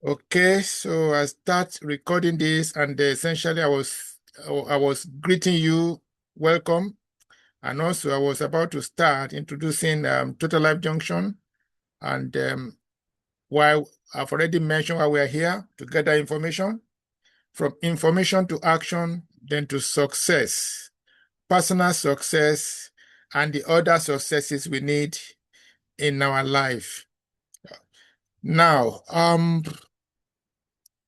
Okay, so I start recording this, and essentially I was greeting you, welcome, and also I was about to start introducing Totallife Junction, and while I've already mentioned why we are here to gather information, from information to action, then to success, personal success, and the other successes we need in our life. Now,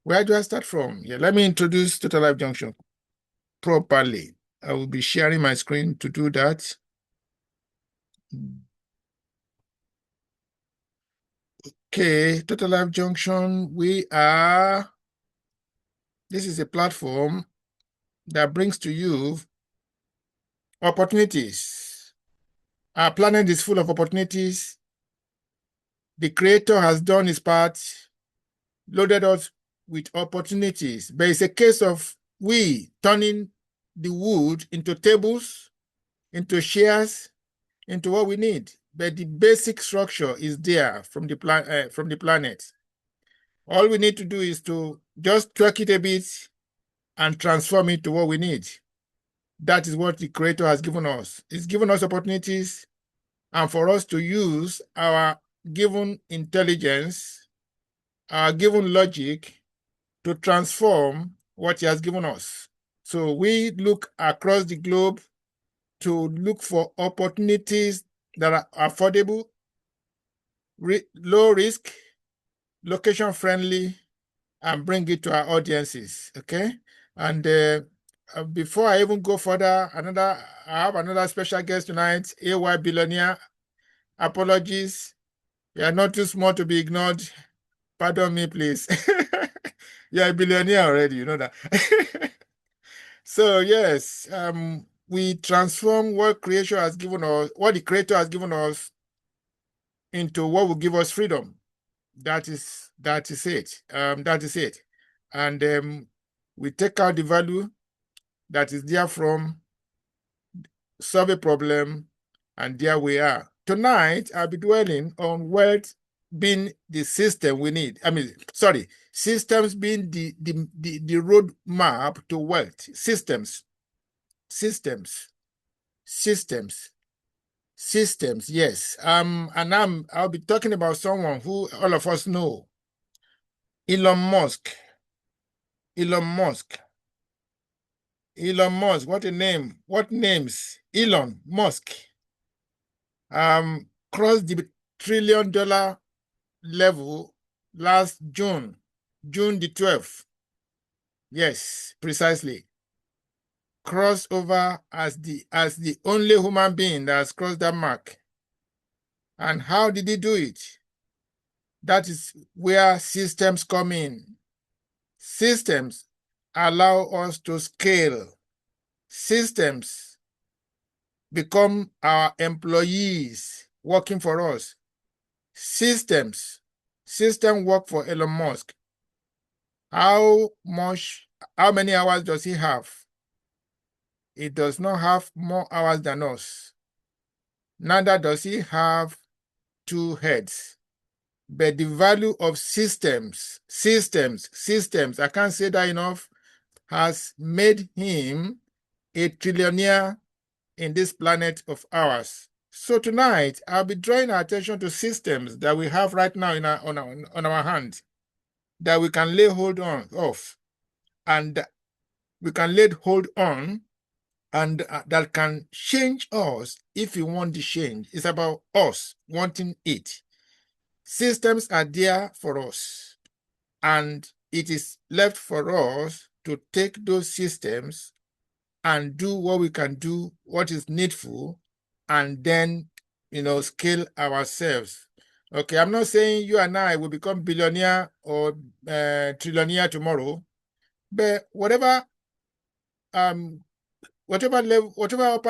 where do I start from? Yeah, let me introduce Totallife Junction properly. I will be sharing my screen to do that. Okay, Totallife Junction, this is a platform that brings to you opportunities. Our planet is full of opportunities. The Creator has done his part, loaded us with opportunities, but it's a case of we turning the wood into tables, into chairs, into what we need. But the basic structure is there from the planet. All we need to do is to just tweak it a bit and transform it to what we need. That is what the Creator has given us. It's given us opportunities, and for us to use our given intelligence, our given logic to transform what He has given us. So we look across the globe to look for opportunities that are affordable, low risk, location friendly, and bring it to our audiences. Okay. And before I even go further, I have another special guest tonight, AY Billionaire. Apologies. You are not too small to be ignored. Pardon me, please. You're a billionaire already, you know that. So yes, we transform what creation has given us, what the Creator has given us, into what will give us freedom. That is it. That is it. And we take out the value that is there from, solve a problem, and there we are. Tonight, I'll be dwelling on wealth being the system we need. Systems being the roadmap to wealth. Systems, yes. And I'll be talking about someone who all of us know, Elon Musk. Elon Musk. Elon Musk, what a name. What names? Elon Musk. Crossed the $1 trillion level last June, June the 12th. Yes, precisely. Crossed over as the only human being that has crossed that mark. And how did he do it? That is where systems come in. Systems allow us to scale. Systems become our employees working for us. System work for Elon Musk. How many hours does he have? He does not have more hours than us. Neither does he have two heads. But the value of systems, I can't say that enough, has made him a trillionaire in this planet of ours. So tonight, I'll be drawing our attention to systems that we have right now on our hand, that we can lay hold of, and we can lay hold on, and that can change us if we want the change. It's about us wanting it. Systems are there for us, and it is left for us to take those systems and do what we can do, what is needful, and then, scale ourselves. Okay, I'm not saying you and I will become billionaire or trillionaire tomorrow, but whatever upper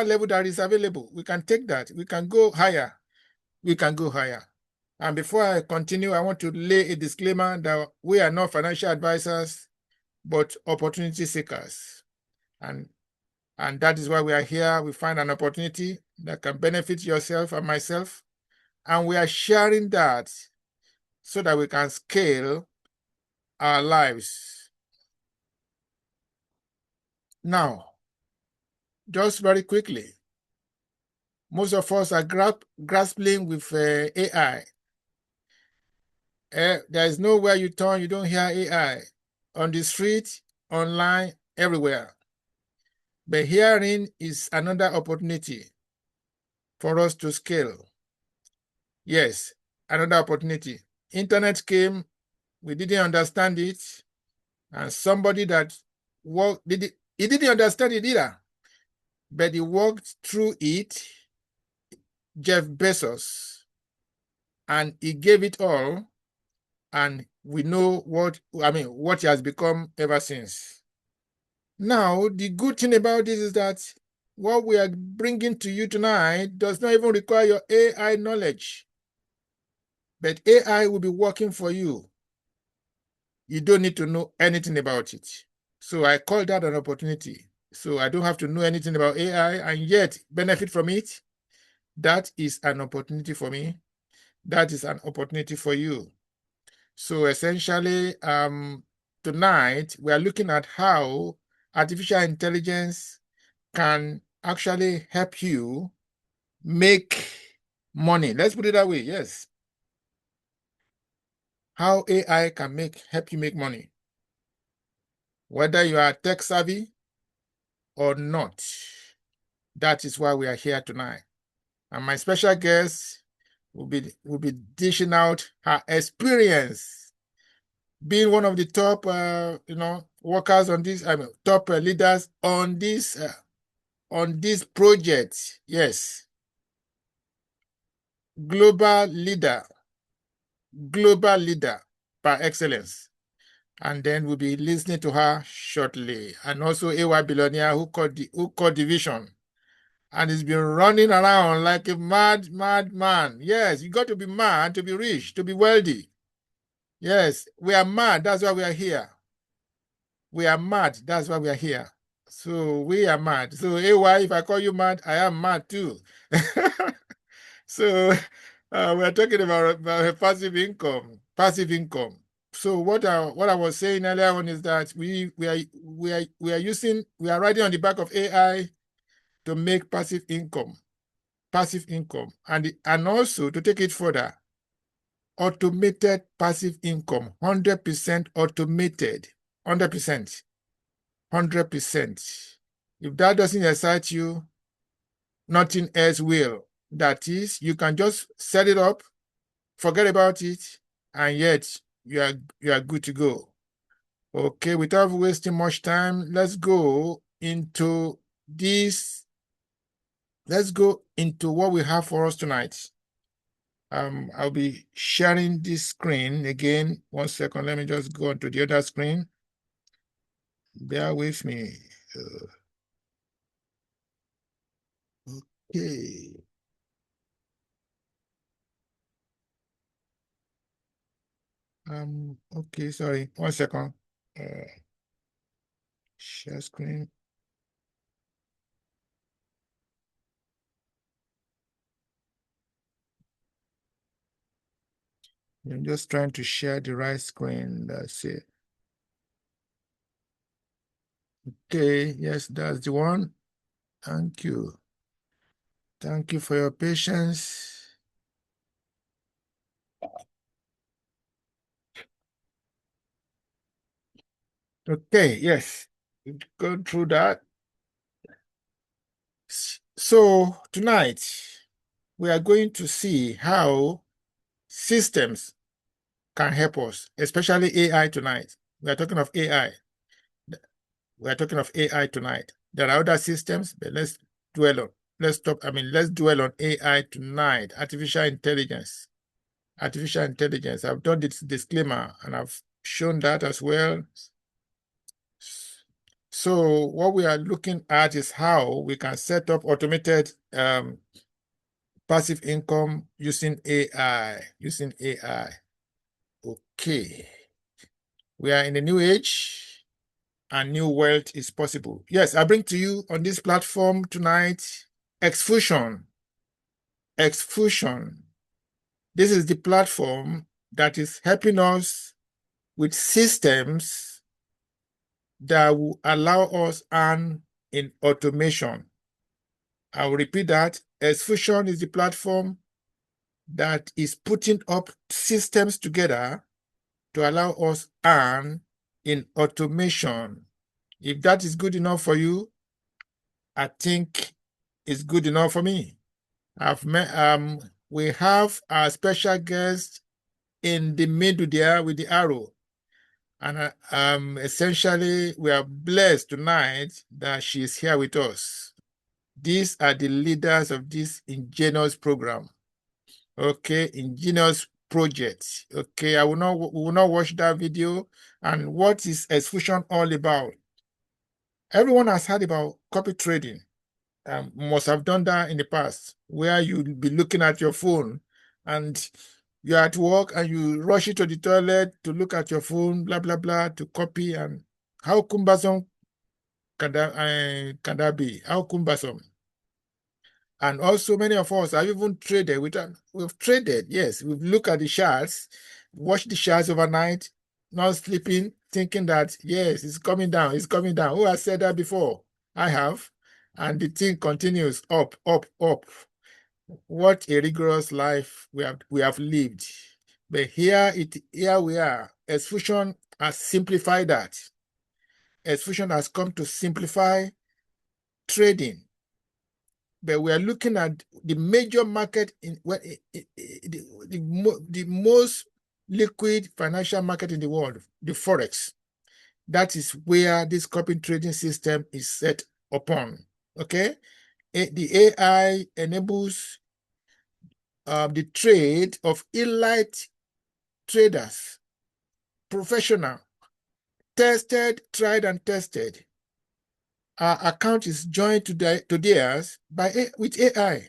level that is available, we can take that. We can go higher. And before I continue, I want to lay a disclaimer that we are not financial advisors, but opportunity seekers. And that is why we are here. We find an opportunity that can benefit yourself and myself. And we are sharing that so that we can scale our lives. Now, just very quickly, most of us are grappling with AI. There is nowhere you turn, you don't hear AI. On the street, online, everywhere. But hearing is another opportunity for us to scale. Yes, another opportunity. Internet came, we didn't understand it, and somebody that he didn't understand it either, but he walked through it, Jeff Bezos, and he gave it all, and we know what he has become ever since. Now, the good thing about this is that what we are bringing to you tonight does not even require your AI knowledge, but AI will be working for you. You don't need to know anything about it. So I call that an opportunity. So I don't have to know anything about AI and yet benefit from it. That is an opportunity for me. That is an opportunity for you. So essentially, tonight we are looking at how artificial intelligence can actually help you make money. Let's put it that way. Yes. How AI can help you make money. Whether you are tech savvy or not. That is why we are here tonight. And my special guest will be dishing out her experience being one of the top workers on this, top leaders on this project. Yes. Global leader by excellence. And then we'll be listening to her shortly. And also AY billionaire who called division. And he's been running around like a mad man. Yes, you got to be mad to be rich, to be wealthy. Yes, we are mad. That's why we are here. We are mad. That's why we are here. So we are mad. So AY, if I call you mad, I am mad too. So we are talking about passive income. Passive income. So what I was saying earlier on is that we are riding on the back of AI to make passive income. And also to take it further, automated passive income, 100% automated, 100%. If that doesn't excite you, nothing else will. That is, you can just set it up, forget about it, and yet you are good to go. Okay, without wasting much time, let's go into this. Let's go into what we have for us tonight. I'll be sharing this screen again. 1 second. Let me just go onto the other screen. Bear with me. Okay. Okay, sorry. 1 second. Share screen. I'm just trying to share the right screen. That's it. Okay, yes, that's the one. Thank you. Thank you for your patience. Okay, yes, go through that. So tonight, we are going to see how systems can help us, especially AI tonight. We are talking of AI. We are talking of AI tonight. There are other systems, but let's dwell on AI tonight, artificial intelligence. Artificial intelligence. I've done this disclaimer and I've shown that as well. So what we are looking at is how we can set up automated passive income using AI. Okay. We are in a new age and new wealth is possible. Yes, I bring to you on this platform tonight, Exfusion. Exfusion. This is the platform that is helping us with systems that will allow us earn in automation. I will repeat that. Exfusion is the platform that is putting up systems together to allow us earn in automation. If that is good enough for you, I think it's good enough for me. We have our special guest in the middle there with the arrow. And essentially, we are blessed tonight that she is here with us. These are the leaders of this ingenious program. Okay, ingenious project. Okay, we will not watch that video. And what is Exfusion all about? Everyone has heard about copy trading. Must have done that in the past, where you'll be looking at your phone and you're at work and you rush it to the toilet to look at your phone, blah, blah, blah, to copy. And how cumbersome can that be? How cumbersome? And also many of us have even traded. We've traded, yes. We've looked at the charts, watched the charts overnight, not sleeping, thinking that, yes, it's coming down, it's coming down. Who has said that before? I have. And the thing continues up, up, up. What a rigorous life we have lived. But here we are. Exfusion has simplified that. Exfusion has come to simplify trading. But we are looking at the major market the most liquid financial market in the world, the Forex. That is where this copy trading system is set upon. Okay, the AI enables the trade of elite traders, professional, tested, tried and tested. Our account is joined to theirs with AI.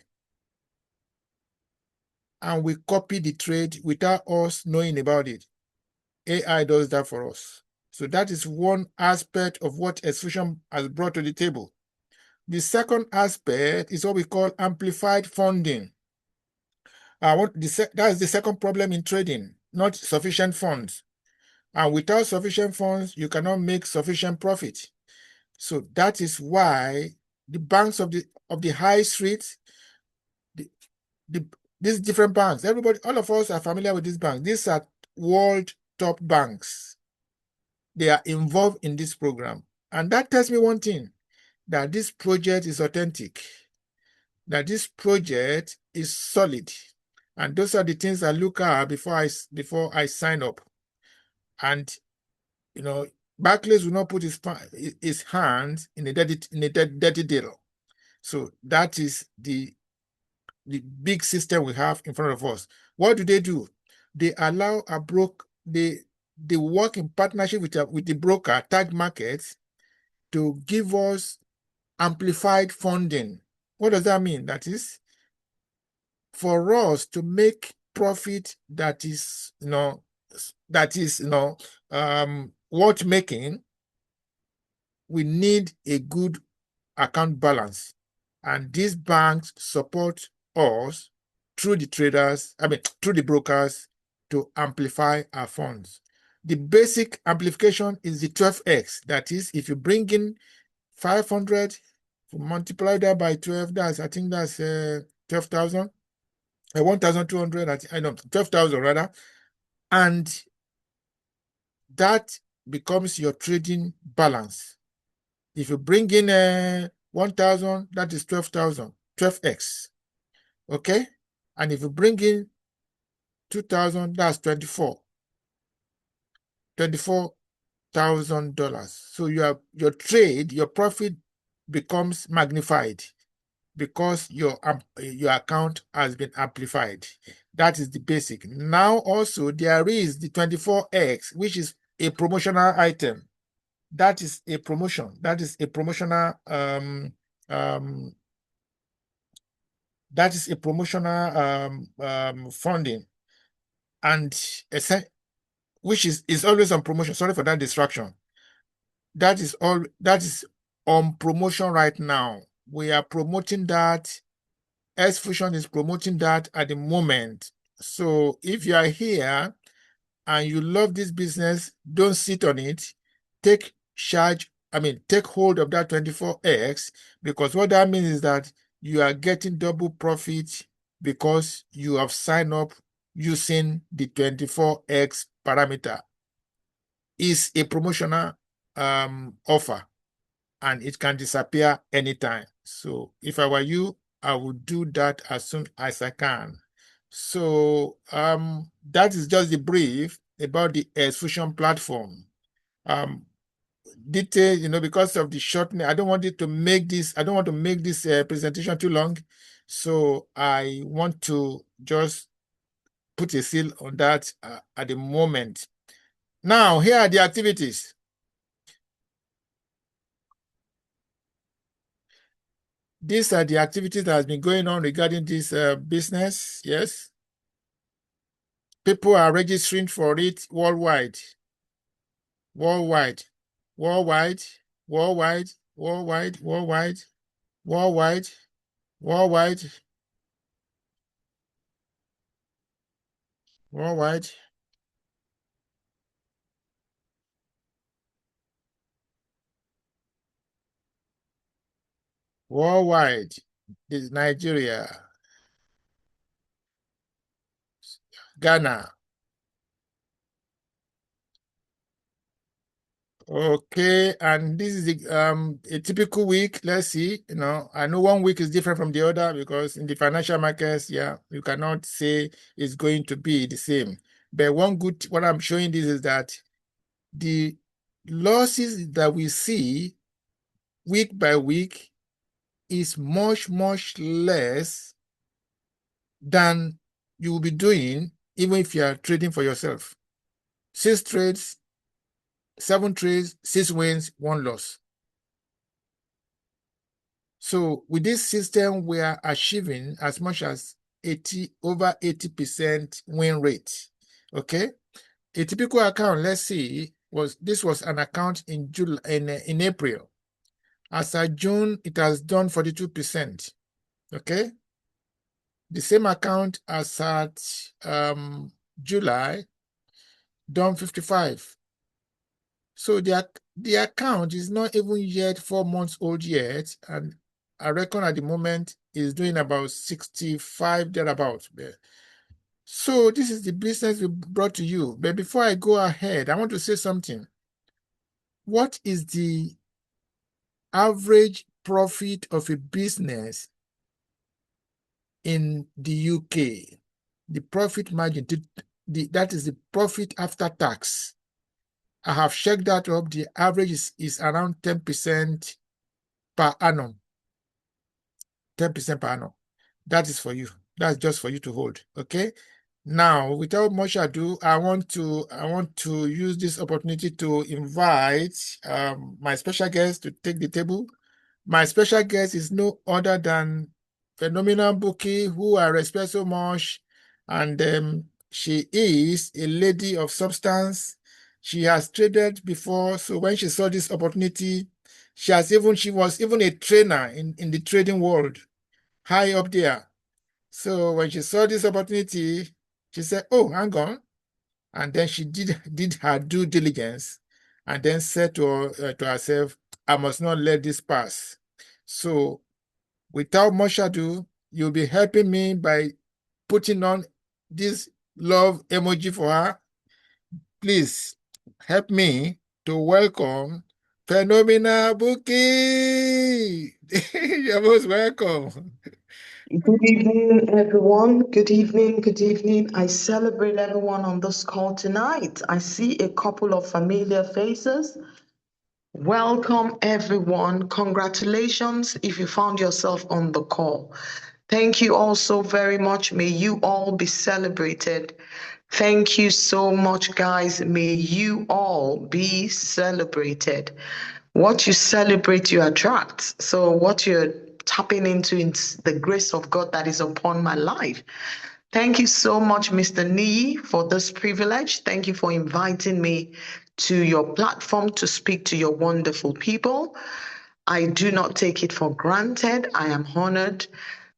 And we copy the trade without us knowing about it. AI does that for us. So that is one aspect of what Exfusion has brought to the table. The second aspect is what we call amplified funding. That is the second problem in trading, not sufficient funds. And without sufficient funds, you cannot make sufficient profit. So that is why the banks of the high street, these different banks, all of us are familiar with these banks. These are world top banks. They are involved in this program. And that tells me one thing, that this project is authentic, that this project is solid. And those are the things I look at before I sign up. And, Barclays will not put his hands in a dirty deal. So that is the big system we have in front of us. What do? They allow they work in partnership with the broker, Tag Markets, to give us amplified funding. What does that mean? That is, for us to make profit that is worth making, we need a good account balance. And these banks support us through the brokers to amplify our funds. The basic amplification is the 12x. That is, if you bring in 500, multiply that by 12, I think that's 12,000, 1,200, I know, 12,000 rather. And that becomes your trading balance. If you bring in 1,000, that is 12,000, 12x. Okay? And if you bring in 2,000, that's $24,000. So your profit becomes magnified because your account has been amplified. That is the basic. Now also there is the 24x, which is a promotional item. That is a promotion. That is a promotional funding, and which is always on promotion. Sorry for that distraction. That is on promotion right now. We are promoting that. Exfusion is promoting that at the moment. So if you are here and you love this business, don't sit on it. Take hold of that 24x, because what that means is that you are getting double profit because you have signed up using the 24x parameter. It's a promotional offer, and it can disappear anytime. So if I were you, I would do that as soon as I can. So that is just the brief about the Fusion platform. Detail, because of the shortening, I don't want to make this presentation too long. So I want to just put a seal on that at the moment. Now, here are the activities. These are the activities that has been going on regarding this business. Yes. People are registering for it worldwide. Worldwide. Worldwide. Worldwide. Worldwide. Worldwide. Worldwide. Worldwide. Worldwide. Worldwide. This is Nigeria. Ghana. Okay, and this is a typical week. Let's see. I know one week is different from the other because in the financial markets, yeah, you cannot say it's going to be the same. But what I'm showing this is that the losses that we see week by week is much, much less than you will be doing even if you are trading for yourself. 6 trades, 7 trades, 6 wins, 1 loss. So with this system, we are achieving as much as over 80% win rate. Okay. A typical account, let's see, this was an account in April. As of June, it has done 42%. Okay. The same account as at July, done 55. So the account is not even yet 4 months old yet, and I reckon at the moment is doing about 65 thereabouts. So this is the business we brought to you. But before I go ahead, I want to say something. What is the average profit of a business in the UK? The profit margin, that is the profit after tax. I have checked that up. The average is around 10% per annum. 10% per annum. That is for you. That's just for you to hold. Okay. Now, without much ado, I want to use this opportunity to invite my special guest to take the table. My special guest is no other than phenomenal Bookie, who I respect so much, and she is a lady of substance. She has traded before, so when she saw this opportunity, she was even a trainer in the trading world, high up there. So when she saw this opportunity, she said, "Oh, hang on," and then she did her due diligence, and then said to herself, "I must not let this pass." So without much ado, you'll be helping me by putting on this love emoji for her. Please help me to welcome Phenomena Bookie. You're most welcome. Good evening, everyone. Good evening. Good evening. I celebrate everyone on this call tonight. I see a couple of familiar faces. Welcome, everyone. Congratulations if you found yourself on the call. Thank you all so very much. May you all be celebrated. Thank you so much, guys. May you all be celebrated. What you celebrate, you attract. So, what you're tapping into is the grace of God that is upon my life. Thank you so much, Mr. Nee, for this privilege. Thank you for inviting me to your platform to speak to your wonderful people. I do not take it for granted. I am honored.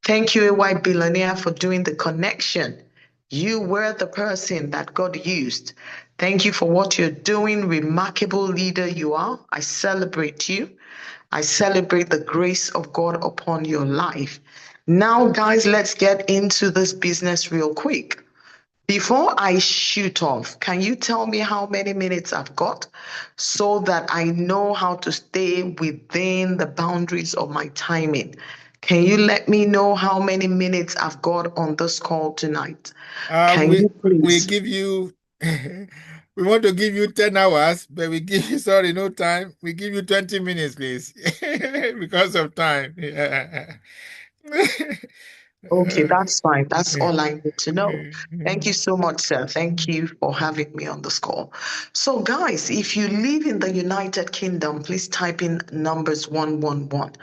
Thank you, AY Billionaire, for doing the connection. You were the person that God used. Thank you for what you're doing. Remarkable leader you are. I celebrate you. I celebrate the grace of God upon your life. Now, guys, let's get into this business real quick. Before I shoot off, can you tell me how many minutes I've got so that I know how to stay within the boundaries of my timing? Can you let me know how many minutes I've got on this call tonight? Can We you we please? give you we want to give you 10 hours, but we give you sorry, no time. We give you 20 minutes, please. Because of time. Yeah. Okay, that's fine. That's all I need to know. Thank you so much, sir. Thank you for having me on this call. So, guys, if you live in the United Kingdom, please type in numbers 111.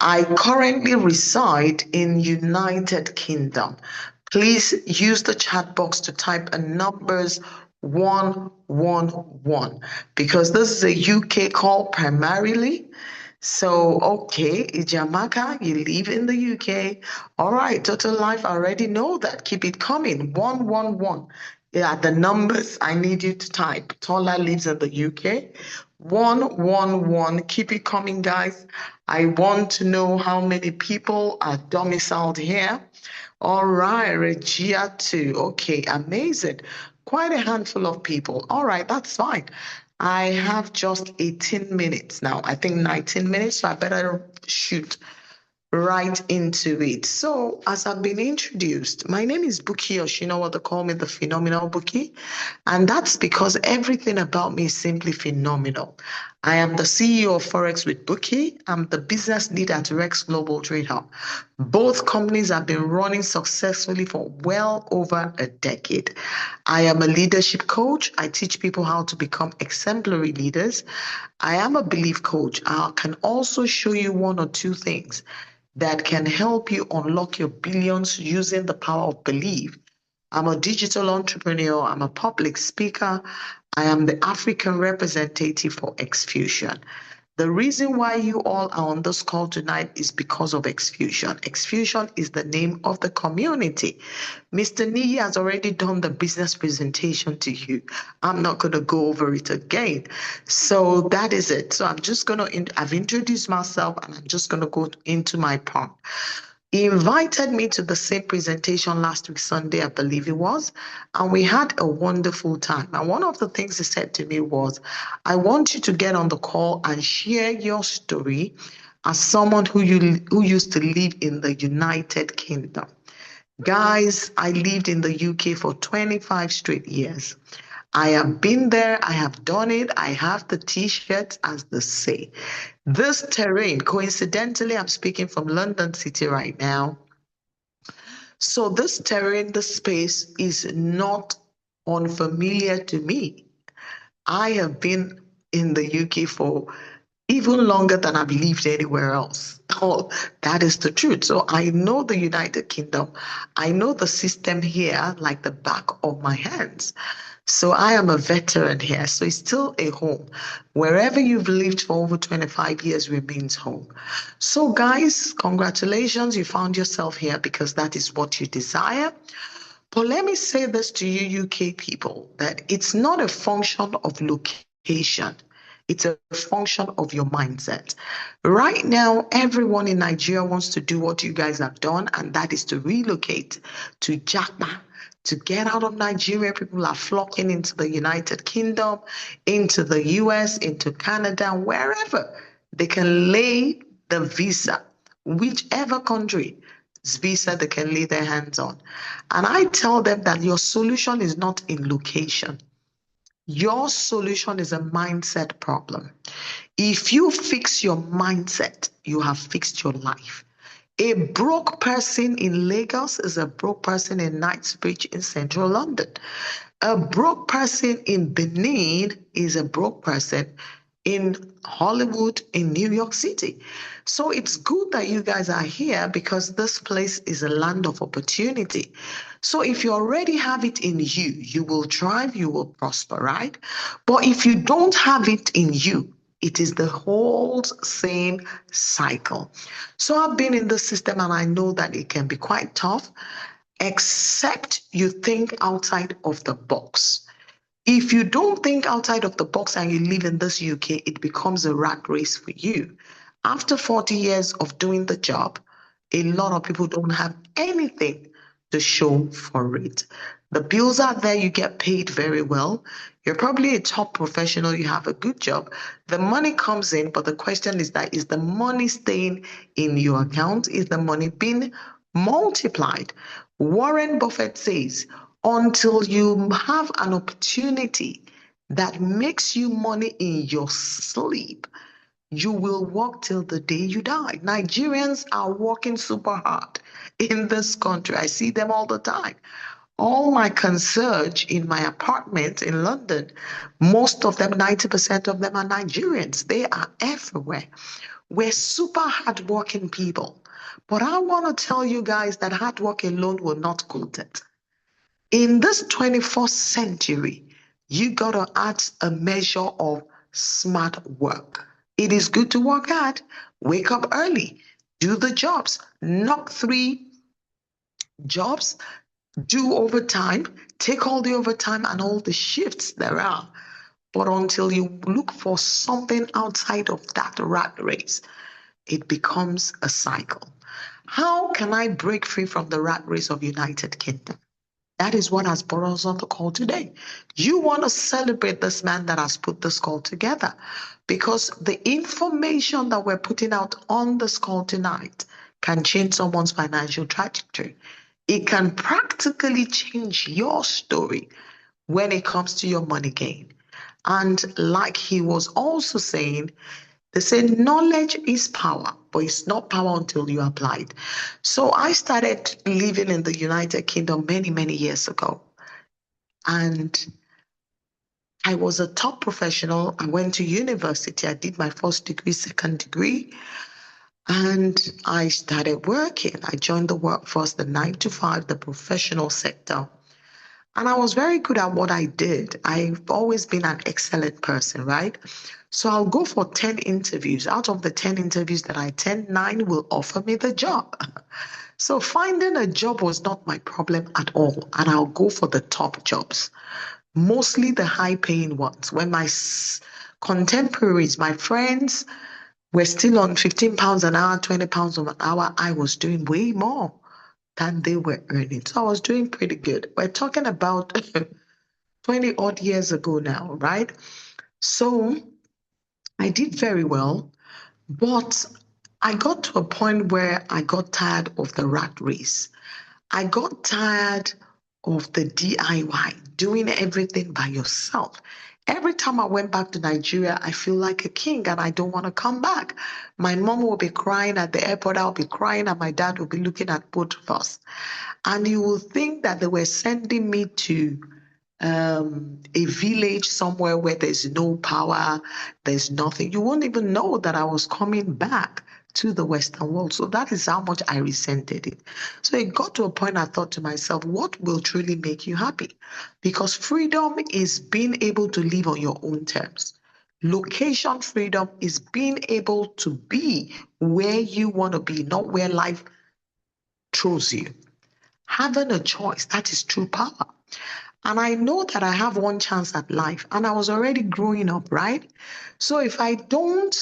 I currently reside in United Kingdom. Please use the chat box to type in numbers 111 because this is a UK call primarily. So, okay, Ijamaka, you live in the UK. All right, Total Life, I already know that. Keep it coming. 111. Yeah, the numbers I need you to type. Tola lives in the UK. 111. Keep it coming, guys. I want to know how many people are domiciled here. All right, Regia too. Okay, amazing. Quite a handful of people. All right, that's fine. I have just 18 minutes now. I think 19 minutes, so I better shoot right into it. So, as I've been introduced, my name is Buki Yoshino, they call me the phenomenal Buki. And that's because everything about me is simply phenomenal. I am the CEO of Forex with Buki. I'm the business lead at Rex Global Trade Hub. Both companies have been running successfully for well over a decade. I am a leadership coach. I teach people how to become exemplary leaders. I am a belief coach. I can also show you one or two things that can help you unlock your billions using the power of belief. I'm a digital entrepreneur. I'm a public speaker. I am the African representative for Xfusion. The reason why you all are on this call tonight is because of Xfusion. Xfusion is the name of the community. Mr. Nii has already done the business presentation to you. I'm not going to go over it again. So that is it. So I'm just going to, I've introduced myself and I'm just going to go into my part. He invited me to the same presentation last week, Sunday, I believe it was, and we had a wonderful time. And one of the things he said to me was, I want you to get on the call and share your story as someone who used to live in the United Kingdom. Guys, I lived in the UK for 25 straight years. I have been there, I have done it, I have the t-shirts, as they say. This terrain, coincidentally, I'm speaking from London City right now. So this terrain, this space is not unfamiliar to me. I have been in the UK for even longer than I've lived anywhere else. Oh, that is the truth. So I know the United Kingdom. I know the system here like the back of my hands. So I am a veteran here. So it's still a home. Wherever you've lived for over 25 years remains home. So, guys, congratulations. You found yourself here because that is what you desire. But let me say this to you, UK people, that it's not a function of location. It's a function of your mindset. Right now, everyone in Nigeria wants to do what you guys have done, and that is to relocate to Jakarta. To get out of Nigeria, people are flocking into the United Kingdom, into the US, into Canada, wherever they can lay the visa, whichever country visa they can lay their hands on. And I tell them that your solution is not in location. Your solution is a mindset problem. If you fix your mindset, you have fixed your life. A broke person in Lagos is a broke person in Knightsbridge in central London. A broke person in Benin is a broke person in Hollywood, in New York City. So it's good that you guys are here because this place is a land of opportunity. So if you already have it in you, you will thrive, you will prosper, right? But if you don't have it in you, it is the whole same cycle. So I've been in the system and I know that it can be quite tough. except you think outside of the box. If you don't think outside of the box and you live in this UK, it becomes a rat race for you. After 40 years of doing the job, a lot of people don't have anything to show for it. The bills are there, you get paid very well. You're probably a top professional, you have a good job. The money comes in, but the question is that is the money staying in your account? Is the money being multiplied? Warren Buffett says, until you have an opportunity that makes you money in your sleep, you will work till the day you die. Nigerians are working super hard in this country. I see them all the time. All my concierge in my apartment in London, most of them, 90% of them are Nigerians. They are everywhere. We're super hardworking people. But I want to tell you guys that hard work alone will not cut it. In this 21st century, you got to add a measure of smart work. It is good to work hard, wake up early, do the jobs, knock 3 jobs, do overtime, take all the overtime and all the shifts there are. But until you look for something outside of that rat race, it becomes a cycle. How can I break free from the rat race of United Kingdom? That is what has brought us on the call today. You want to celebrate this man that has put this call together because the information that we're putting out on this call tonight can change someone's financial trajectory. It can practically change your story when it comes to your money gain. And like he was also saying, they say knowledge is power, but it's not power until you apply it. So I started living in the United Kingdom many, many years ago. And I was a top professional. I went to university. I did my first degree, second degree, and I started working. I joined the workforce, the 9 to 5, the professional sector. And I was very good at what I did. I've always been an excellent person, right? So I'll go for 10 interviews. Out of the 10 interviews that I attend, 9 will offer me the job. So finding a job was not my problem at all. And I'll go for the top jobs, mostly the high paying ones. When my contemporaries, my friends, were still on £15 an hour, £20 an hour, I was doing way more than they were earning. So I was doing pretty good. We're talking about 20 odd years ago now, right? So I did very well, but I got to a point where I got tired of the rat race. I got tired of the DIY, doing everything by yourself. Every time I went back to Nigeria, I feel like a king and I don't want to come back. My mom will be crying at the airport, I'll be crying, and my dad will be looking at both of us. And you will think that they were sending me to a village somewhere where there's no power, there's nothing. You won't even know that I was coming back to the Western world. So that is how much I resented it. So it got to a point I thought to myself, what will truly make you happy? Because freedom is being able to live on your own terms. Location freedom is being able to be where you want to be, not where life throws you. Having a choice, that is true power. And I know that I have one chance at life and I was already growing up, right? So if I don't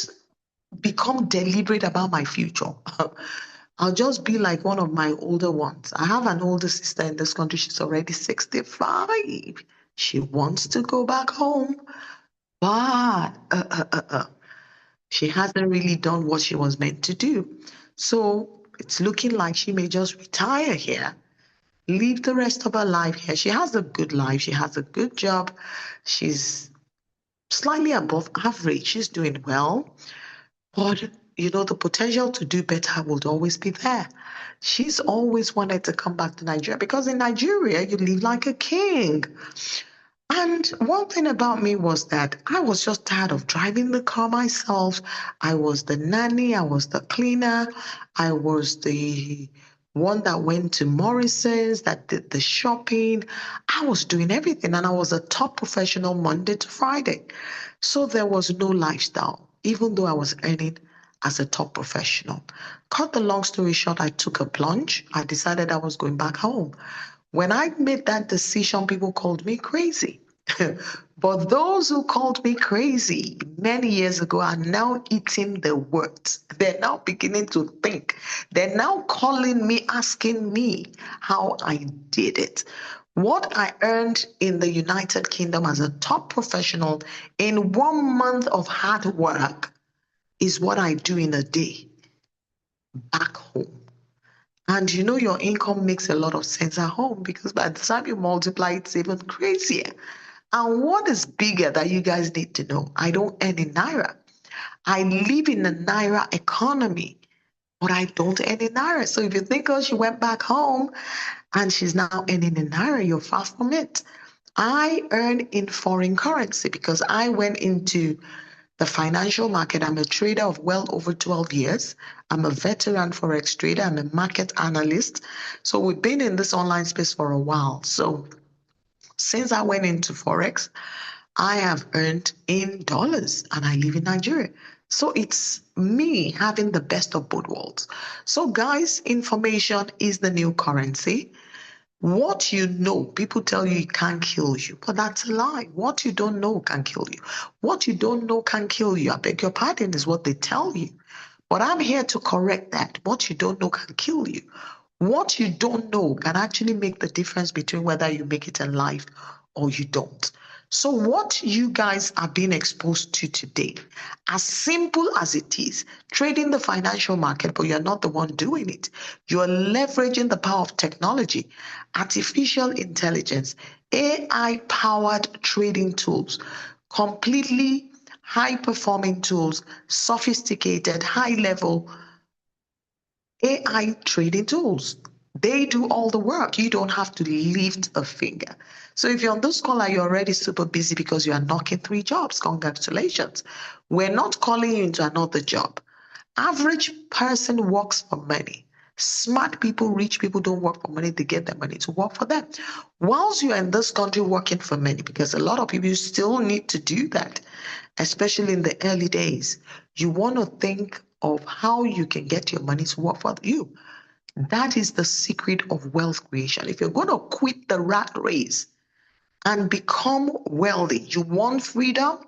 become deliberate about my future, I'll just be like one of my older ones. I have an older sister in this country. She's already 65. She wants to go back home, but she hasn't really done what she was meant to do. So it's looking like she may just retire here, live the rest of her life here. She has a good life. She has a good job. She's slightly above average. She's doing well. But, the potential to do better would always be there. She's always wanted to come back to Nigeria because in Nigeria, you live like a king. And one thing about me was that I was just tired of driving the car myself. I was the nanny, I was the cleaner, I was the one that went to Morrison's, that did the shopping. I was doing everything and I was a top professional Monday to Friday. So there was no lifestyle. Even though I was earning as a top professional. Cut the long story short, I took a plunge. I decided I was going back home. When I made that decision, people called me crazy. But those who called me crazy many years ago are now eating the words. They're now beginning to think. They're now calling me, asking me how I did it. What I earned in the United Kingdom as a top professional in 1 month of hard work is what I do in a day back home. And you know, your income makes a lot of sense at home because by the time you multiply, it's even crazier. And what is bigger that you guys need to know? I don't earn in Naira. I live in a Naira economy, but I don't earn in Naira. So if you think, oh, she went back home and she's now earning in Naira, you're far from it. I earn in foreign currency because I went into the financial market. I'm a trader of well over 12 years. I'm a veteran Forex trader. I'm a market analyst. So we've been in this online space for a while. So since I went into Forex, I have earned in dollars and I live in Nigeria. So it's me having the best of both worlds. So guys, information is the new currency. What you know, people tell you it can't kill you, but that's a lie. What you don't know can kill you. What you don't know can kill you. I beg your pardon, is what they tell you. But I'm here to correct that. What you don't know can kill you. What you don't know can actually make the difference between whether you make it in life or you don't. So, what you guys are being exposed to today, as simple as it is, trading the financial market, but you're not the one doing it. You're leveraging the power of technology, artificial intelligence, AI powered trading tools, completely high performing tools, sophisticated, high level AI trading tools. They do all the work. You don't have to lift a finger. So if you're on this call and you're already super busy because you are knocking 3 jobs, congratulations. We're not calling you into another job. Average person works for money. Smart people, rich people don't work for money. They get their money to work for them. Whilst you're in this country working for money, because a lot of people still need to do that, especially in the early days, you want to think of how you can get your money to work for you. That is the secret of wealth creation. If you're going to quit the rat race and become wealthy, you want freedom,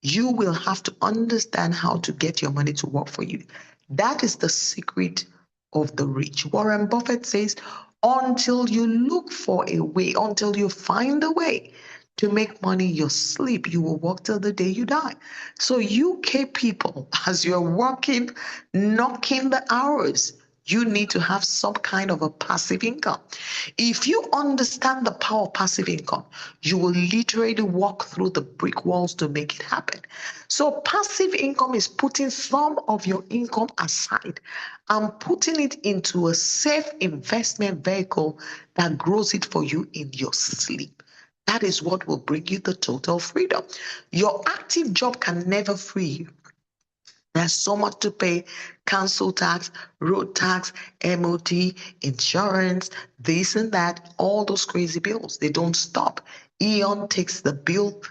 you will have to understand how to get your money to work for you. That is the secret of the rich. Warren Buffett says, until you look for a way, until you find a way to make money your sleep, you will work till the day you die. So, UK people, as you're working, knocking the hours, you need to have some kind of a passive income. If you understand the power of passive income, you will literally walk through the brick walls to make it happen. So, passive income is putting some of your income aside and putting it into a safe investment vehicle that grows it for you in your sleep. That is what will bring you the total freedom. Your active job can never free you. There's so much to pay: council tax, road tax, MOT, insurance, this and that, all those crazy bills. They don't stop. Eon takes the bill,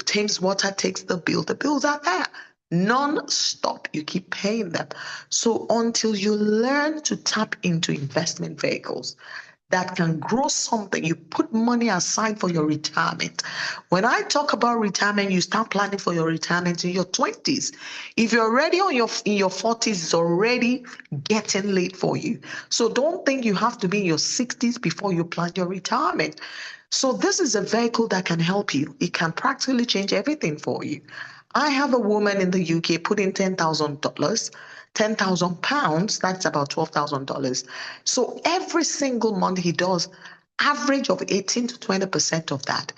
Thames Water takes the bill. The bills are there non-stop. You keep paying them. So until you learn to tap into investment vehicles that can grow something, you put money aside for your retirement. When I talk about retirement, you start planning for your retirement in your 20s. If you're already in your 40s, it's already getting late for you. So don't think you have to be in your 60s before you plan your retirement. So this is a vehicle that can help you. It can practically change everything for you. I have a woman in the UK put in $10,000, £10,000, that's about $12,000. So every single month he does average of 18 to 20% of that.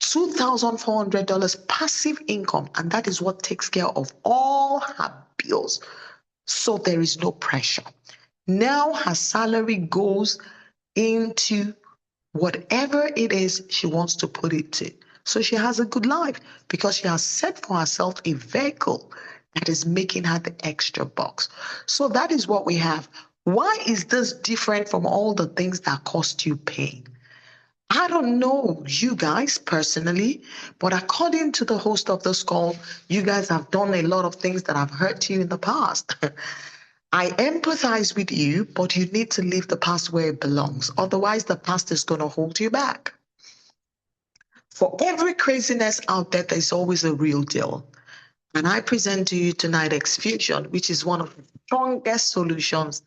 $2,400 passive income, and that is what takes care of all her bills. So there is no pressure. Now her salary goes into whatever it is she wants to put it to. So she has a good life because she has set for herself a vehicle that is making her the extra bucks. So that is what we have. Why is this different from all the things that cost you pain? I don't know you guys personally, but according to the host of this call, you guys have done a lot of things that have hurt you in the past. I empathize with you, but you need to leave the past where it belongs. Otherwise, the past is going to hold you back. For every craziness out there, there's always a real deal. And I present to you tonight Xfusion, which is one of the strongest solutions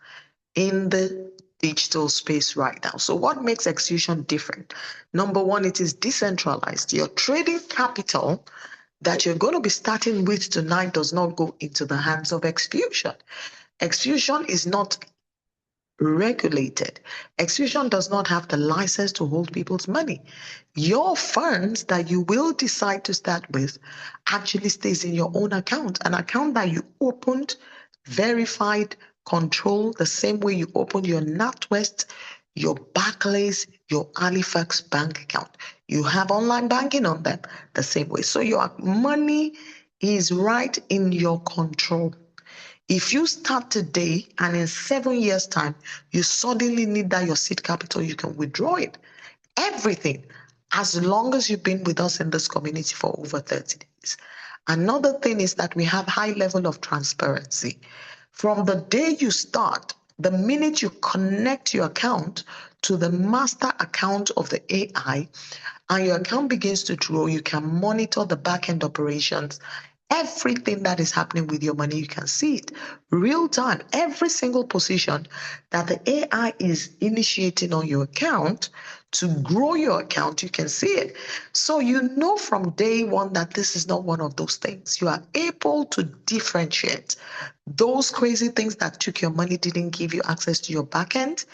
in the digital space right now. So what makes Xfusion different? Number one, it is decentralized. Your trading capital that you're going to be starting with tonight does not go into the hands of Xfusion. Xfusion is not regulated. Xfusion does not have the license to hold people's money. Your funds that you will decide to start with actually stays in your own account, an account that you opened, verified, control the same way you open your NatWest, your Barclays, your Halifax bank account. You have online banking on them the same way. So your money is right in your control. If you start today and in 7 years' time, you suddenly need that your seed capital, you can withdraw it. Everything, as long as you've been with us in this community for over 30 days. Another thing is that we have high level of transparency. From the day you start, the minute you connect your account to the master account of the AI and your account begins to grow, you can monitor the back-end operations. Everything that is happening with your money, you can see it real time. Every single position that the AI is initiating on your account to grow your account, you can see it. So you know from day one that this is not one of those things. You are able to differentiate those crazy things that took your money, didn't give you access to your back end.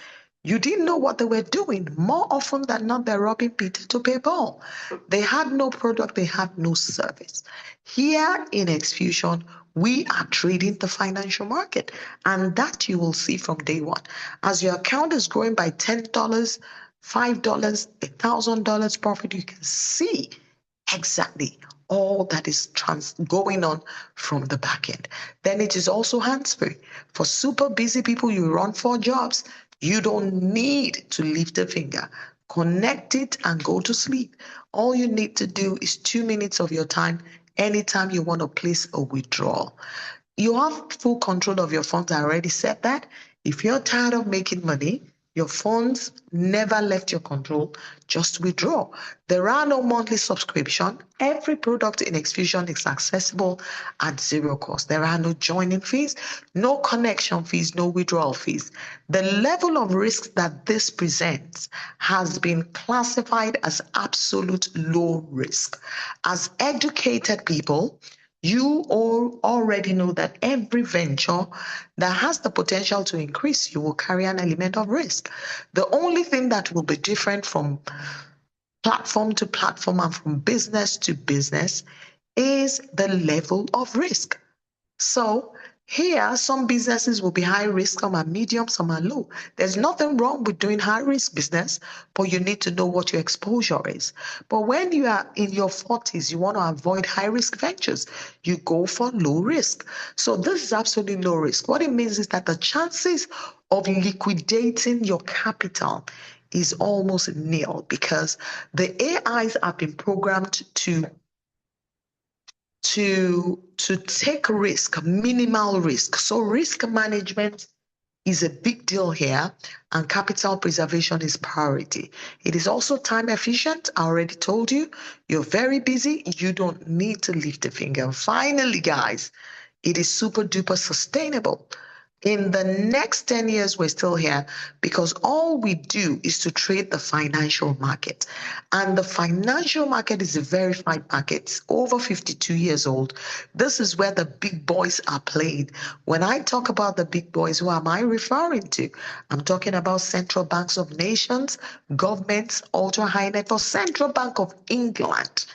You didn't know what they were doing. More often than not, they're robbing Peter to pay Paul. They had no product, they had no service. Here in Xfusion, we are trading the financial market, and that you will see from day one. As your account is growing by $10, $5, $1,000 profit, you can see exactly all that is going on from the back end. Then it is also hands-free. For super busy people, you run 4 jobs, you don't need to lift a finger. Connect it and go to sleep. All you need to do is 2 minutes of your time anytime you want to place a withdrawal. You have full control of your funds. I already said that. If you're tired of making money, your funds never left your control, just withdraw. There are no monthly subscription. Every product in Xfusion is accessible at 0 cost. There are no joining fees, no connection fees, no withdrawal fees. The level of risk that this presents has been classified as absolute low risk. As educated people, you all already know that every venture that has the potential to increase you will carry an element of risk. The only thing that will be different from platform to platform and from business to business is the level of risk. So here, some businesses will be high risk, some are medium, some are low. There's nothing wrong with doing high risk business, but you need to know what your exposure is. But when you are in your 40s, you want to avoid high risk ventures, you go for low risk. So this is absolutely low risk. What it means is that the chances of liquidating your capital is almost nil because the AIs have been programmed to take risk, minimal risk. So risk management is a big deal here, and capital preservation is priority. It is also time efficient. I already told you, you're very busy. You don't need to lift a finger. Finally, guys, it is super duper sustainable. In the next 10 years, we're still here because all we do is to trade the financial market. And the financial market is a verified market. It's over 52 years old. This is where the big boys are played. When I talk about the big boys, who am I referring to? I'm talking about central banks of nations, governments, ultra high net worth, Central Bank of England.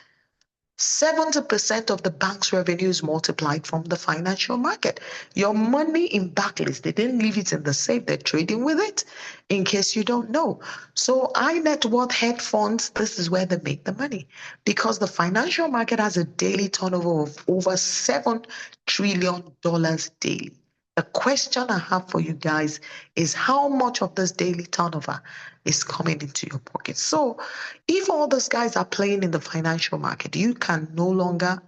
70% of the bank's revenue is multiplied from the financial market. Your money in Barclays, they didn't leave it in the safe, they're trading with it, in case you don't know. So high net worth hedge funds, this is where they make the money because the financial market has a daily turnover of over $7 trillion daily. A question I have for you guys is how much of this daily turnover is coming into your pocket? So if all those guys are playing in the financial market, you can no longer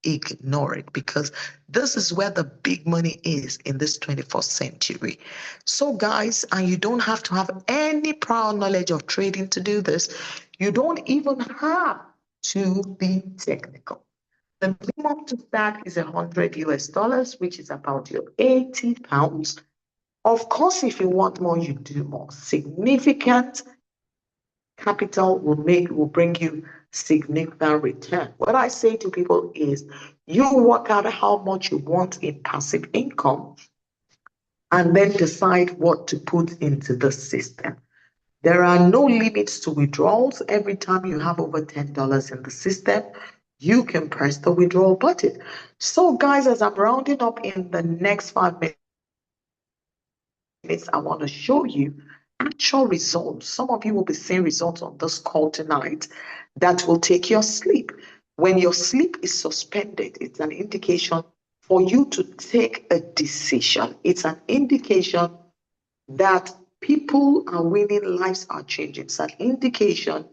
ignore it, because this is where the big money is in this 21st century. So guys, and you don't have to have any prior knowledge of trading to do this. You don't even have to be technical. The minimum to start is 100 US dollars, which is about your 80 pounds. Of course, if you want more, you do more. Significant capital will bring you significant return. What I say to people is you work out how much you want in passive income and then decide what to put into the system. There are no limits to withdrawals. Every time you have over $10 in the system, you can press the withdrawal button. So guys, as I'm rounding up in the next 5 minutes, I want to show you actual results. Some of you will be seeing results on this call tonight that will take your sleep. When your sleep is suspended, it's an indication for you to take a decision. It's an indication that people are winning, lives are changing. It's an indication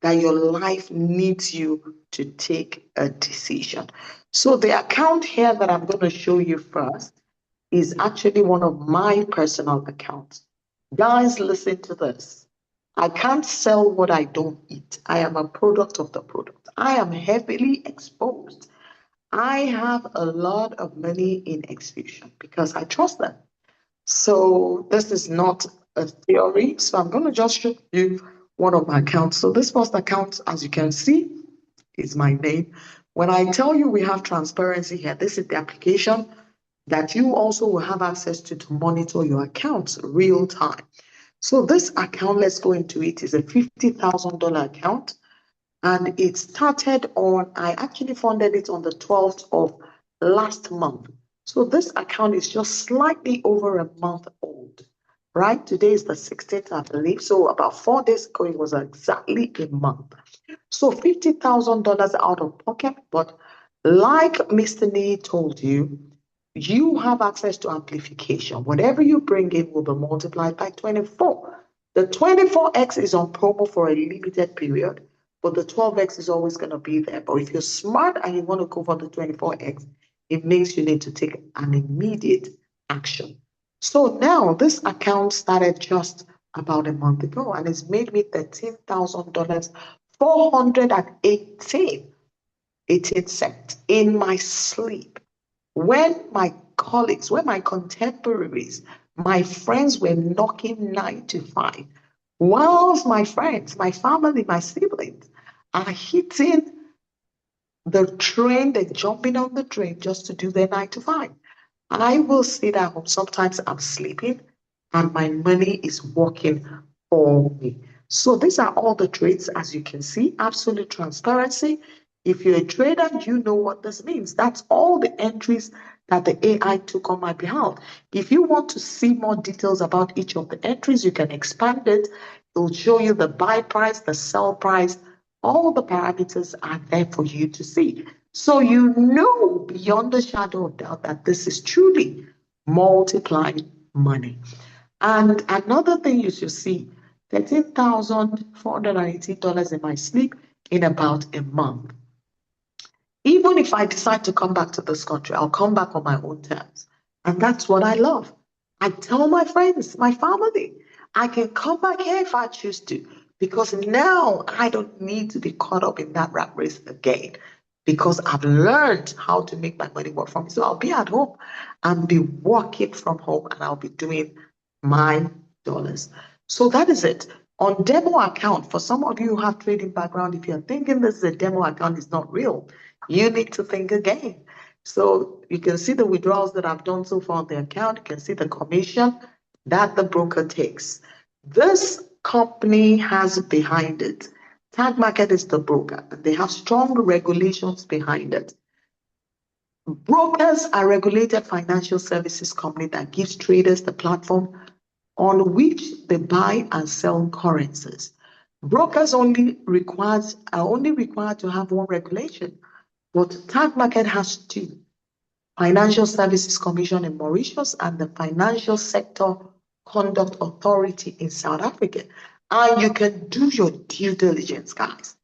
that your life needs you to take a decision. So the account here that I'm going to show you first is actually one of my personal accounts. Guys, listen to this. I can't sell what I don't eat. I am a product of the product. I am heavily exposed. I have a lot of money in execution because I trust them. So this is not a theory. So I'm going to just show you one of my accounts. So this first account, as you can see, is my name. When I tell you we have transparency here, this is the application that you also will have access to monitor your accounts real time. So this account, let's go into it, is a $50,000 account. And it started on, I actually funded it on the 12th of last month. So this account is just slightly over a month old, right? Today is the 16th, I believe. So about 4 days ago, it was exactly a month. So $50,000 out of pocket. But like Mr. Nee told you, you have access to amplification. Whatever you bring in will be multiplied by 24. The 24x is on promo for a limited period, but the 12x is always going to be there. But if you're smart and you want to go for the 24x, it means you need to take an immediate action. So now this account started just about a month ago and it's made me $13,000, 418 cents in my sleep. When my colleagues, when my contemporaries, my friends were knocking 9 to 5, whilst my friends, my family, my siblings are hitting the train, they're jumping on the train just to do their 9 to 5. I will sit at home. Sometimes I'm sleeping and my money is working for me. So these are all the trades, as you can see, absolute transparency. If you're a trader, you know what this means. That's all the entries that the AI took on my behalf. If you want to see more details about each of the entries, you can expand it. It'll show you the buy price, the sell price. All the parameters are there for you to see. So you know beyond a shadow of doubt that this is truly multiplying money. And another thing you should see, $13,480 in my sleep in about a month. Even if I decide to come back to this country, I'll come back on my own terms. And that's what I love. I tell my friends, my family, I can come back here if I choose to, because now I don't need to be caught up in that rat race again, because I've learned how to make my money work for me. So I'll be at home and be working from home and I'll be doing my dollars. So that is it. On demo account, for some of you who have trading background, if you're thinking this is a demo account, it's not real, you need to think again. So you can see the withdrawals that I've done so far on the account. You can see the commission that the broker takes. This company has behind it. Tag Market is the broker, and they have strong regulations behind it. Brokers are regulated financial services company that gives traders the platform on which they buy and sell currencies. Brokers are only required to have one regulation, but Tag Market has two. Financial Services Commission in Mauritius, and the Financial Sector Conduct Authority in South Africa. And you can do your due diligence, guys.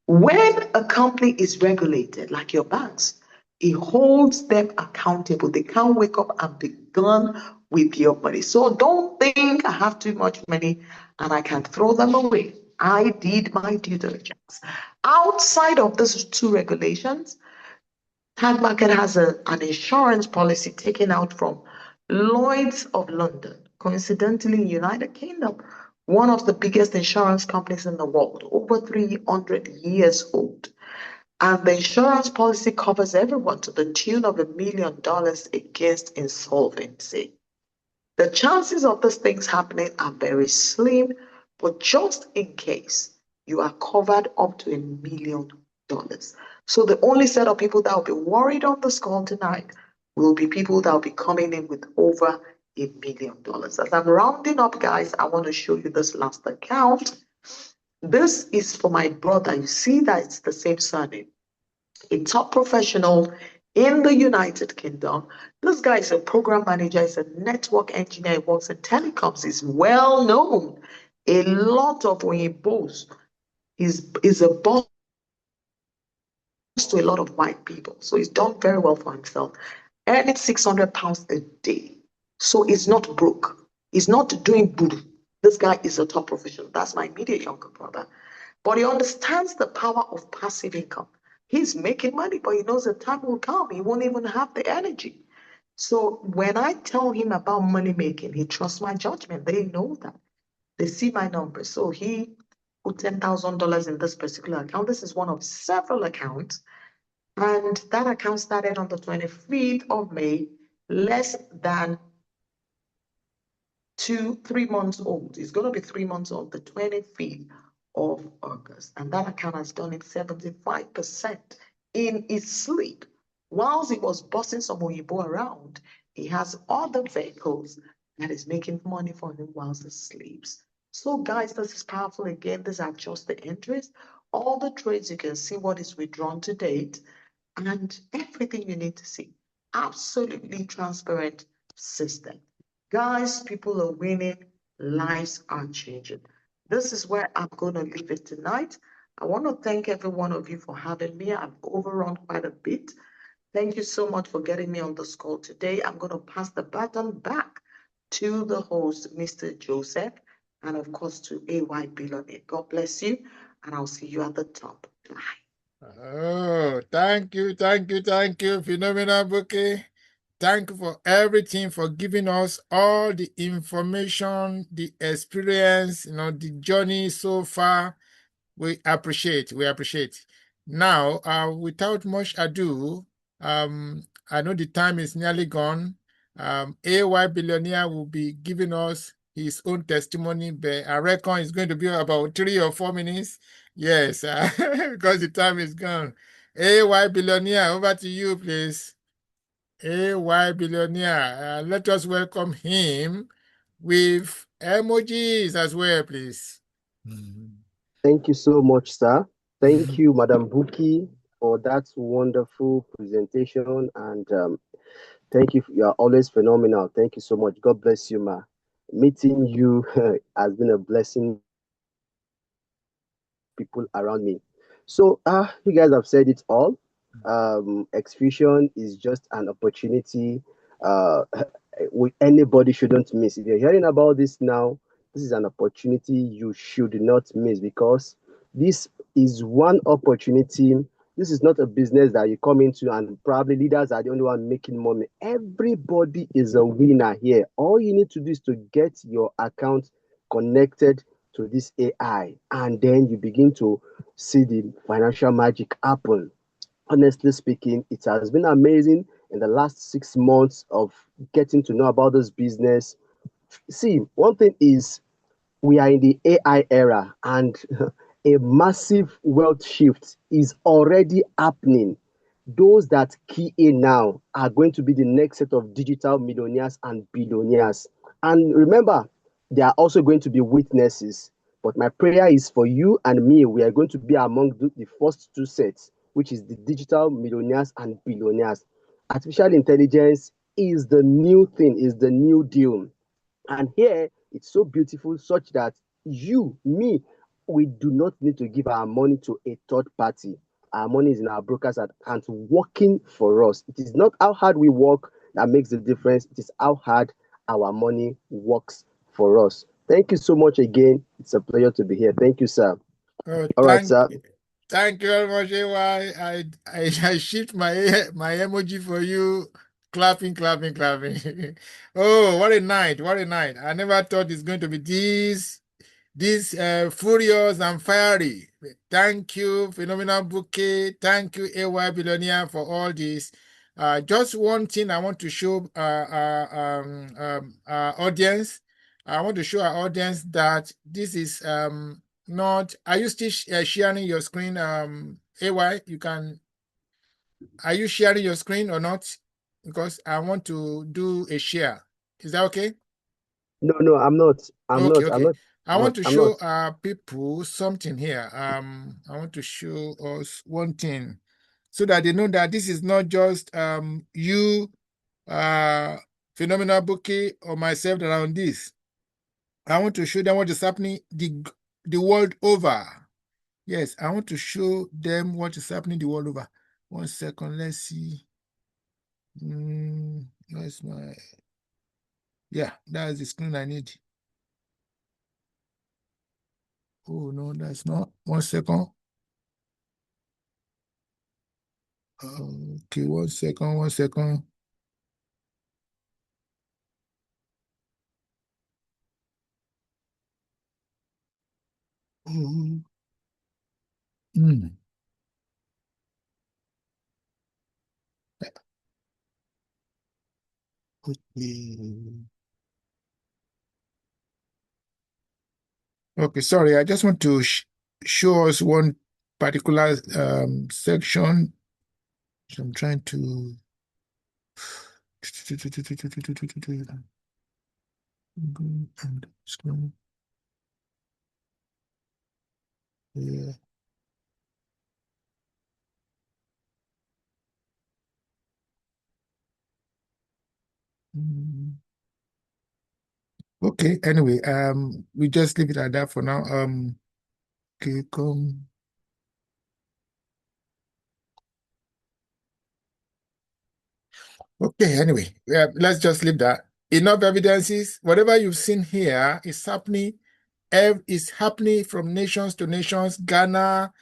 When a company is regulated, like your banks, it holds them accountable. They can't wake up and be done with your money. So don't think I have too much money and I can throw them away. I did my due diligence. Outside of these two regulations, Tag Market has an insurance policy taken out from Lloyd's of London, coincidentally, United Kingdom, one of the biggest insurance companies in the world, over 300 years old. And the insurance policy covers everyone to the tune of $1 million against insolvency. The chances of these things happening are very slim, but just in case, you are covered up to $1 million. So the only set of people that will be worried on this call tonight will be people that will be coming in with over $1 million. As I'm rounding up, guys, I want to show you this last account. This is for my brother. You see that it's the same surname. A top professional in the United Kingdom. This guy is a program manager, he's a network engineer, he works in telecoms, he's well known. A lot of when he boasts, is a boss to a lot of white people. So he's done very well for himself, earning £600 a day. So he's not broke. He's not doing boo. This guy is a top professional. That's my immediate younger brother. But he understands the power of passive income. He's making money, but he knows the time will come. He won't even have the energy. So when I tell him about money making, he trusts my judgment. They know that. They see my numbers. So he put $10,000 in this particular account. This is one of several accounts. And that account started on the 25th of May, less than 3 months old. It's going to be 3 months old, the 25th of August. And that account has done it 75% in his sleep. Whilst he was bossing some Oyibo around, he has other vehicles that is making money for him whilst he sleeps. So guys, this is powerful. Again, these are just the entries. All the trades, you can see what is withdrawn to date and everything you need to see. Absolutely transparent system. Guys, people are winning, lives are changing. This is where I'm going to leave it tonight. I want to thank every one of you for having me. I've overrun quite a bit. Thank you so much for getting me on this call today. I'm going to pass the baton back to the host, Mr. Joseph, and of course to AY Billionaire. God bless you, and I'll see you at the top. Bye. Oh, thank you, thank you, thank you, Phenomenal Bouquet. Thank you for everything, for giving us all the information, the experience, the journey so far. We appreciate, we appreciate. Now, without much ado, I know the time is nearly gone. AY Billionaire will be giving us his own testimony, but I reckon it's going to be about 3 or 4 minutes. Yes, because the time is gone. AY Billionaire, over to you, please. AY Billionaire, let us welcome him with emojis as well, please. Thank you so much, sir. Thank you, Madam Buki, for that wonderful presentation. And thank you. You are always phenomenal. Thank you so much. God bless you, ma. Meeting you has been a blessing. People around me. So, you guys have said it all. Exfusion is just an opportunity anybody shouldn't miss. If you're hearing about this now, this is an opportunity you should not miss, because this is one opportunity. This is not a business that you come into and probably leaders are the only one making money. Everybody is a winner here. All you need to do is to get your account connected to this AI, and then you begin to see the financial magic happen. Honestly speaking, it has been amazing in the last 6 months of getting to know about this business. See, one thing is, we are in the AI era, and a massive wealth shift is already happening. Those that key in now are going to be the next set of digital millionaires and billionaires. And remember, they are also going to be witnesses. But my prayer is for you and me, we are going to be among the first two sets, which is the digital millionaires and billionaires. Artificial intelligence is the new thing, is the new deal. And here it's so beautiful, such that you, me, we do not need to give our money to a third party. Our money is in our brokers and working for us. It is not how hard we work that makes the difference, it is how hard our money works for us. Thank you so much again. It's a pleasure to be here. Thank you, sir. Oh, All right, sir. thank you very much, AY. I shift my emoji for you. Clapping, clapping, clapping. Oh, what a night. What a night. I never thought it's going to be this furious and fiery. Thank you, Phenomenal Bouquet. Thank you, AY Billionaire, for all this. Just one thing I want to show our audience. I want to show our audience that this is not. Are you still sharing your screen, AY? Are you sharing your screen or not? Because I want to do a share. Is that okay? No, I'm not. Okay, okay. I want to I'm show not. people something here. I want to show us one thing so that they know that this is not just you, Phenomenal Bookie, or myself that are on this. I want to show them what is happening the world over. Yes, I want to show them what is happening the world over. 1 second, let's see. Where's my... Yeah, that's the screen I need. Oh, no, that's not. 1 second. Okay, 1 second, 1 second. Mm. Okay. Okay, sorry, I just want to show us one particular section. So I'm trying to... And scroll. Yeah. Okay, anyway, we just leave it at that for now. Okay, come. Okay, anyway, let's just leave that. Enough evidences. Whatever you've seen here is happening from nations to nations. Ghana,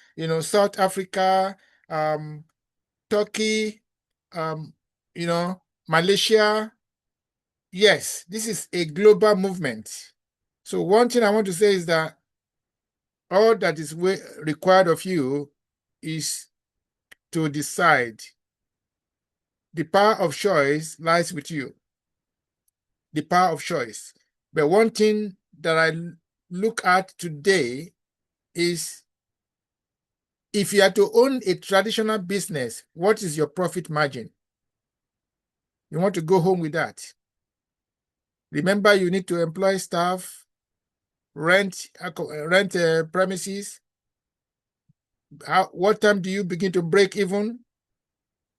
South Africa, Turkey, Malaysia. Yes, this is a global movement. So one thing I want to say is that all that is required of you is to decide. The power of choice lies with you. The power of choice. But one thing that I look at today is, if you are to own a traditional business, what is your profit margin? You want to go home with that. Remember, you need to employ staff, rent premises. What time do you begin to break even?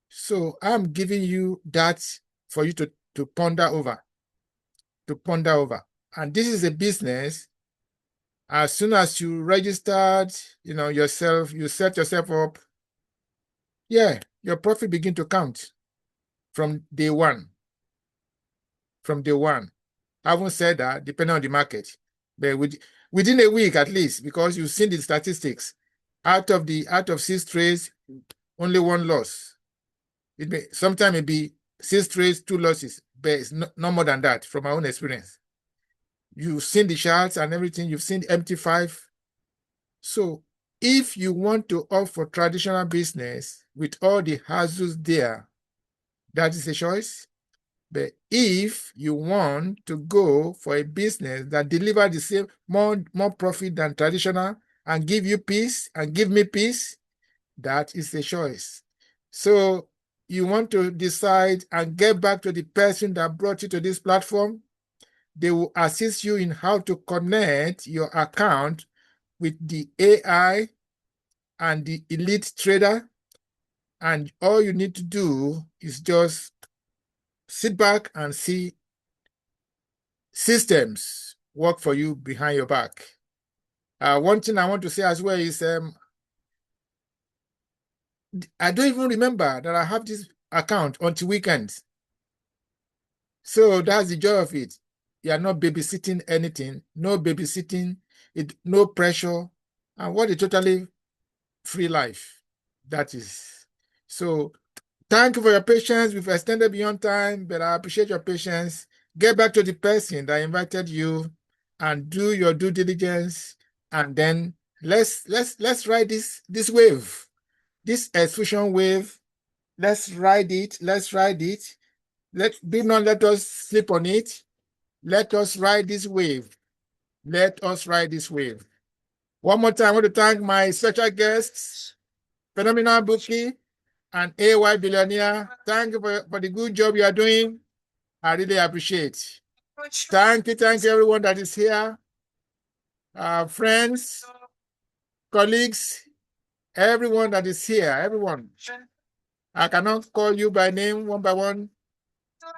So I'm giving you that for you to ponder over. And this is a business. As soon as you registered, yourself, you set yourself up, yeah, your profit begin to count from day one. From day one. I haven't said that, depending on the market, but within a week at least, because you've seen the statistics. Out of 6 trades, only 1 loss. Sometimes it be 6 trades, 2 losses, but it's no more than that from my own experience. You've seen the charts and everything. You've seen the MT5. So if you want to opt for traditional business with all the hassles there, that is a choice. But if you want to go for a business that delivers the same, more profit than traditional and give you peace and give me peace, that is a choice. So you want to decide and get back to the person that brought you to this platform. They will assist you in how to connect your account with the AI and the elite trader. And all you need to do is just sit back and see systems work for you behind your back. One thing I want to say as well is I don't even remember that I have this account until weekends. So that's the joy of it. You are not babysitting anything, no babysitting, no pressure, and what a totally free life that is. So thank you for your patience. We've extended beyond time, but I appreciate your patience. Get back to the person that invited you and do your due diligence, and then let's ride this wave, this exfusion wave. Let's ride it. Let's ride it. Do not let us sleep on it. Let us ride this wave. Let us ride this wave. One more time, I want to thank my special guests, Phenomenal Bookie and AY Billionaire. Thank you for the good job you are doing. I really appreciate. Thank you everyone that is here. Friends, colleagues, everyone that is here, everyone. I cannot call you by name one by one,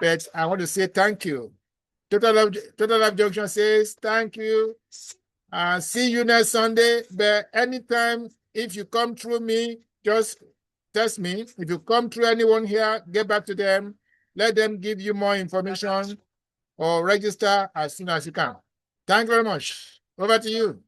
but I want to say thank you. Totallife Junction says thank you. See you next Sunday. But anytime, if you come through me, just text me. If you come through anyone here, get back to them. Let them give you more information or register as soon as you can. Thank you very much. Over to you.